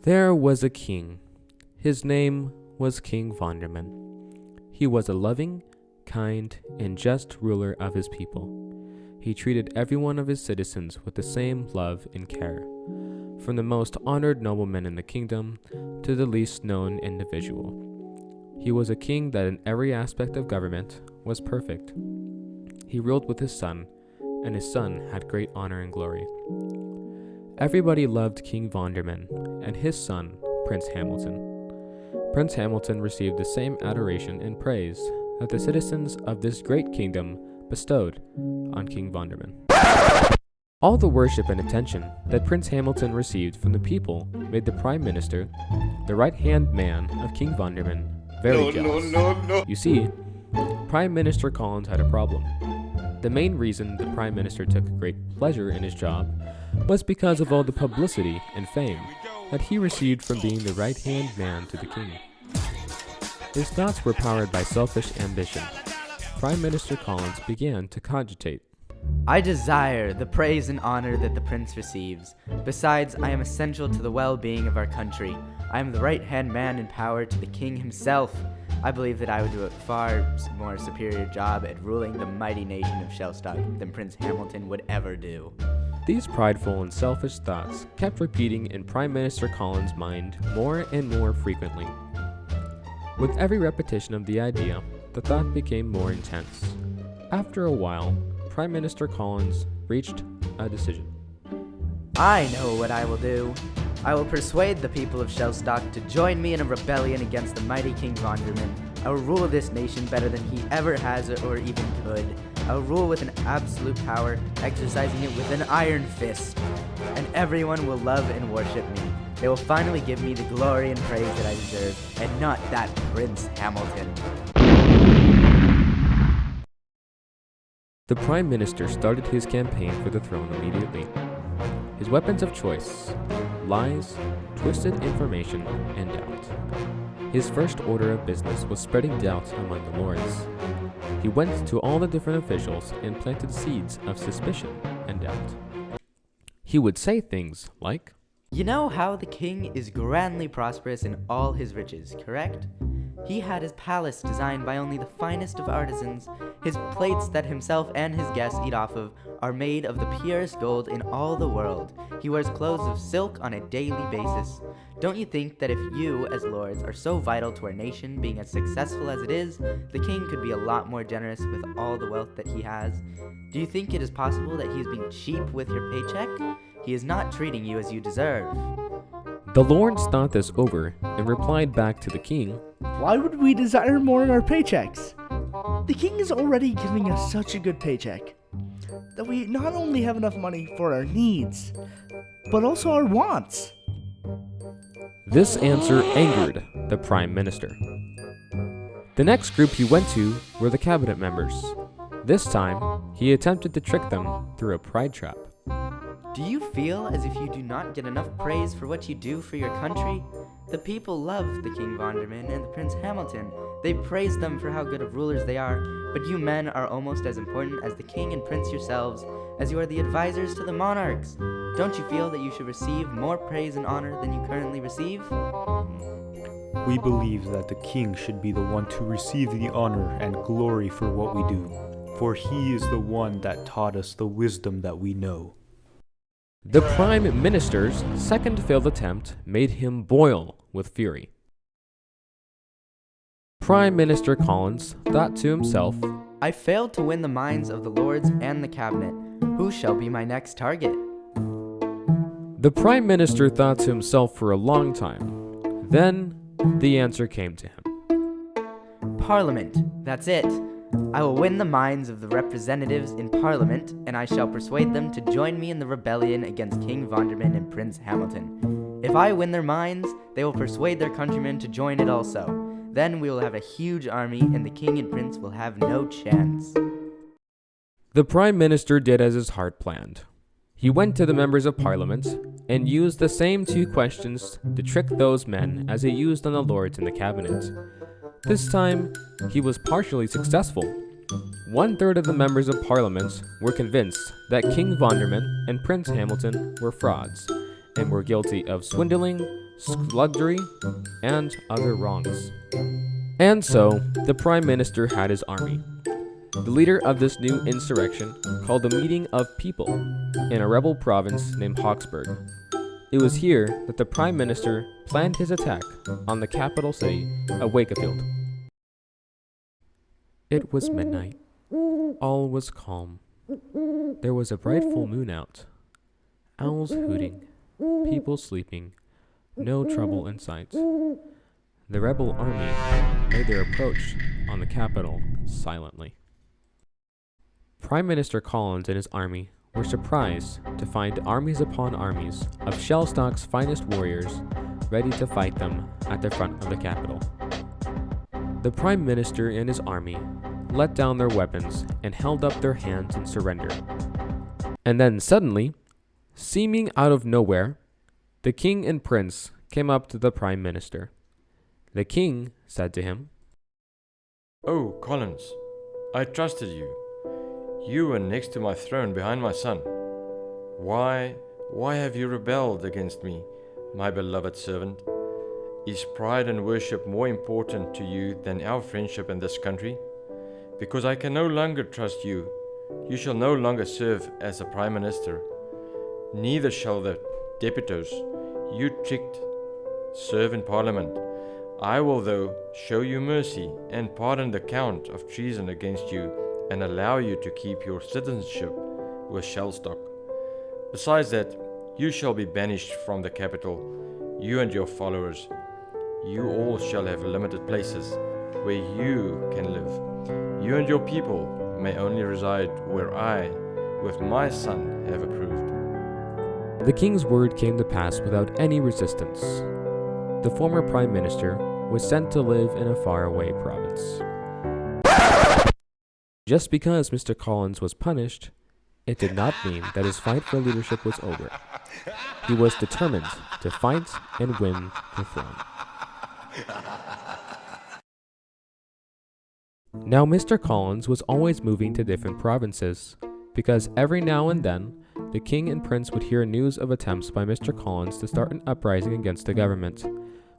There was a king. His name was King Vonderman. He was a loving, kind, and just ruler of his people. He treated every one of his citizens with the same love and care, from the most honored nobleman in the kingdom to the least known individual. He was a king that in every aspect of government was perfect. He ruled with his son, and his son had great honor and glory. Everybody loved King Vonderman and his son, Prince Hamilton. Prince Hamilton received the same adoration and praise that the citizens of this great kingdom bestowed on King Vonderman. All the worship and attention that Prince Hamilton received from the people made the Prime Minister, the right-hand man of King Vonderman, very jealous. You see, Prime Minister Collins had a problem. The main reason the Prime Minister took great pleasure in his job was because of all the publicity and fame that he received from being the right-hand man to the king. His thoughts were powered by selfish ambition. Prime Minister Collins began to cogitate. I desire the praise and honor that the prince receives. Besides, I am essential to the well-being of our country. I am the right-hand man in power to the king himself. I believe that I would do a far more superior job at ruling the mighty nation of Shelstock than Prince Hamilton would ever do. These prideful and selfish thoughts kept repeating in Prime Minister Collins' mind more and more frequently. With every repetition of the idea, the thought became more intense. After a while, Prime Minister Collins reached a decision. I know what I will do. I will persuade the people of Shelstock to join me in a rebellion against the mighty King Vonderman. I will rule this nation better than he ever has or even could. I will rule with an absolute power, exercising it with an iron fist. And everyone will love and worship me. They will finally give me the glory and praise that I deserve, and not that Prince Hamilton. The Prime Minister started his campaign for the throne immediately. His weapons of choice: lies, twisted information, and doubt. His first order of business was spreading doubt among the lords. He went to all the different officials and planted seeds of suspicion and doubt. He would say things like, You know how the king is grandly prosperous in all his riches, correct? He had his palace designed by only the finest of artisans. His plates that himself and his guests eat off of are made of the purest gold in all the world. He wears clothes of silk on a daily basis. Don't you think that if you, as lords, are so vital to our nation being as successful as it is, the king could be a lot more generous with all the wealth that he has? Do you think it is possible that he is being cheap with your paycheck? He is not treating you as you deserve. The lords thought this over and replied back to the king, Why would we desire more in our paychecks? The king is already giving us such a good paycheck that we not only have enough money for our needs, but also our wants. This answer angered the Prime Minister. The next group he went to were the cabinet members. This time, he attempted to trick them through a pride trap. Do you feel as if you do not get enough praise for what you do for your country? The people love the King Vonderman and the Prince Hamilton. They praise them for how good of rulers they are, but you men are almost as important as the king and prince yourselves, as you are the advisors to the monarchs. Don't you feel that you should receive more praise and honor than you currently receive? We believe that the king should be the one to receive the honor and glory for what we do, for he is the one that taught us the wisdom that we know. The Prime Minister's second failed attempt made him boil with fury. Prime Minister Collins thought to himself, I failed to win the minds of the lords and the cabinet. Who shall be my next target? The Prime Minister thought to himself for a long time. Then, the answer came to him. Parliament, that's it. I will win the minds of the representatives in Parliament, and I shall persuade them to join me in the rebellion against King Vonderman and Prince Hamilton. If I win their minds, they will persuade their countrymen to join it also. Then we will have a huge army, and the king and prince will have no chance. The Prime Minister did as his heart planned. He went to the members of Parliament and used the same two questions to trick those men as he used on the lords in the cabinet. This time, he was partially successful. 1/3 of the members of Parliament were convinced that King Vonderman and Prince Hamilton were frauds and were guilty of swindling, sluggery, and other wrongs. And so, the Prime Minister had his army. The leader of this new insurrection called a meeting of people in a rebel province named Hawksburg. It was here that the Prime Minister planned his attack on the capital city of Wakefield. It was midnight. All was calm. There was a bright full moon out. Owls hooting, people sleeping, no trouble in sight. The rebel army made their approach on the capital silently. Prime Minister Collins and his army were surprised to find armies upon armies of Shelstock's finest warriors ready to fight them at the front of the capital. The Prime Minister and his army let down their weapons and held up their hands in surrender. And then suddenly, seeming out of nowhere, the king and prince came up to the Prime Minister. The king said to him, "Oh, Collins, I trusted you. You were next to my throne behind my son. Why have you rebelled against me, my beloved servant? Is pride and worship more important to you than our friendship in this country? Because I can no longer trust you, you shall no longer serve as a prime minister. Neither shall the deputies you tricked serve in parliament. I will, though, show you mercy and pardon the count of treason against you and allow you to keep your citizenship with Shelstock. Besides that, you shall be banished from the capital, you and your followers. You all shall have limited places where you can live. You and your people may only reside where I, with my son, have approved." The king's word came to pass without any resistance. The former prime minister was sent to live in a faraway province. Just because Mr. Collins was punished, it did not mean that his fight for leadership was over. He was determined to fight and win the throne. Now Mr. Collins was always moving to different provinces, because every now and then, the king and prince would hear news of attempts by Mr. Collins to start an uprising against the government.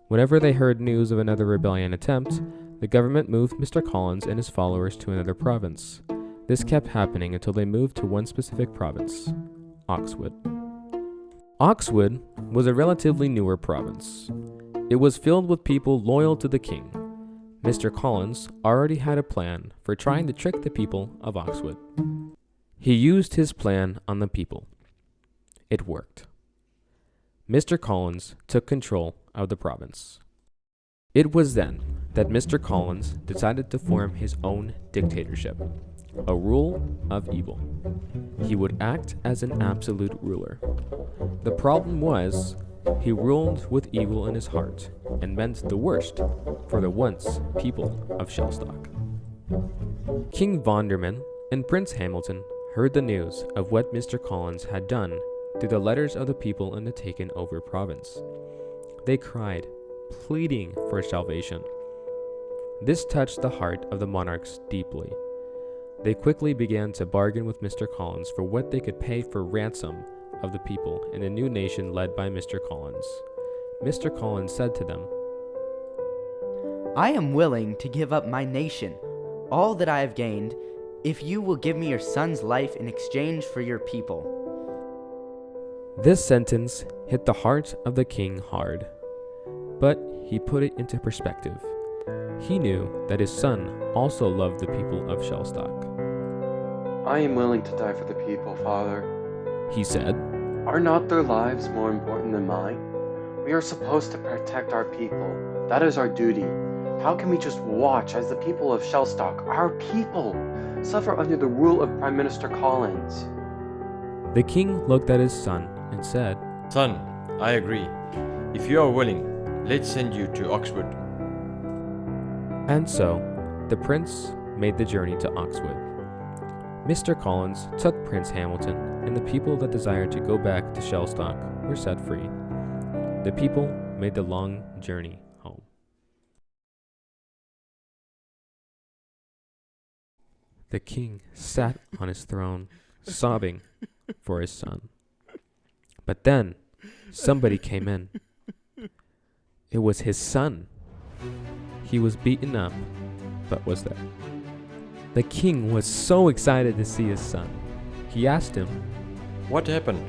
Whenever they heard news of another rebellion attempt, the government moved Mr. Collins and his followers to another province. This kept happening until they moved to one specific province, Oxwood. Oxwood was a relatively newer province. It was filled with people loyal to the king. Mr. Collins already had a plan for trying to trick the people of Oxwood. He used his plan on the people. It worked. Mr. Collins took control of the province. It was then that Mr. Collins decided to form his own dictatorship, a rule of evil. He would act as an absolute ruler. The problem was, he ruled with evil in his heart and meant the worst for the once people of Shelstock. King Vonderman and Prince Hamilton heard the news of what Mr. Collins had done through the letters of the people in the taken over province. They cried, pleading for salvation. This touched the heart of the monarchs deeply. They quickly began to bargain with Mr. Collins for what they could pay for ransom of the people in a new nation led by Mr. Collins. Mr. Collins said to them, "I am willing to give up my nation, all that I have gained, if you will give me your son's life in exchange for your people." This sentence hit the heart of the king hard, but he put it into perspective. He knew that his son also loved the people of Shelstock. "I am willing to die for the people, Father," he said. "Are not their lives more important than mine? We are supposed to protect our people. That is our duty. How can we just watch as the people of Shelstock, our people, suffer under the rule of Prime Minister Collins?" The king looked at his son and said, "Son, I agree. If you are willing, let's send you to Oxford." And so, the prince made the journey to Oxwood. Mr. Collins took Prince Hamilton, and the people that desired to go back to Shelstock were set free. The people made the long journey home. The king sat on his throne, sobbing for his son. But then, somebody came in. It was his son. He was beaten up, but was there. The king was so excited to see his son. He asked him, What happened?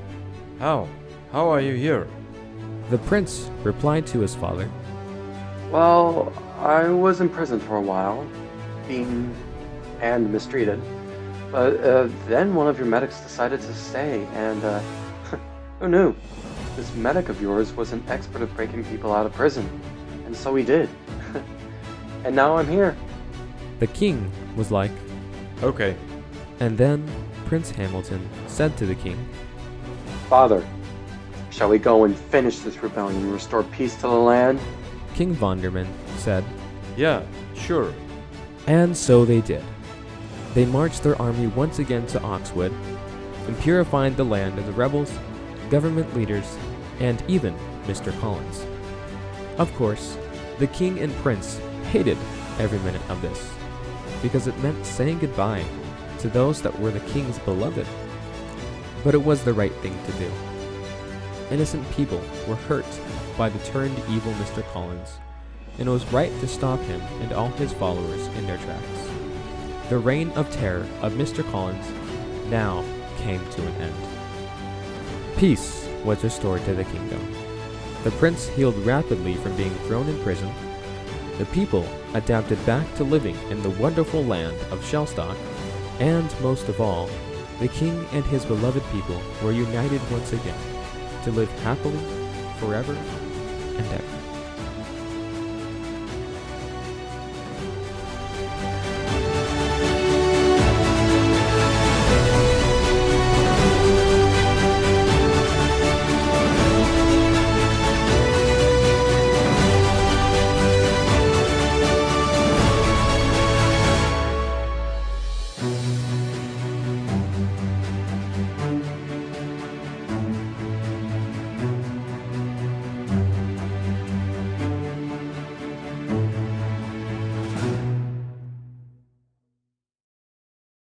How? How are you here? The prince replied to his father, Well, I was in prison for a while, beaten and mistreated. But then one of your medics decided to stay, and who knew? This medic of yours was an expert at breaking people out of prison, and so he did. And now I'm here. The king was like, Okay. and then Prince Hamilton said to the king, Father, shall we go and finish this rebellion and restore peace to the land? King Vonderman said, Yeah, sure. and so they did. They marched their army once again to Oxwood and purified the land of the rebels, government leaders, and even Mr. Collins. Of course, the king and prince hated every minute of this, because it meant saying goodbye to those that were the king's beloved. But it was the right thing to do. Innocent people were hurt by the turned evil Mr. Collins, and it was right to stop him and all his followers in their tracks. The reign of terror of Mr. Collins now came to an end. Peace was restored to the kingdom. The prince healed rapidly from being thrown in prison. The people adapted back to living in the wonderful land of Shelstock, and most of all, the king and his beloved people were united once again to live happily forever and ever.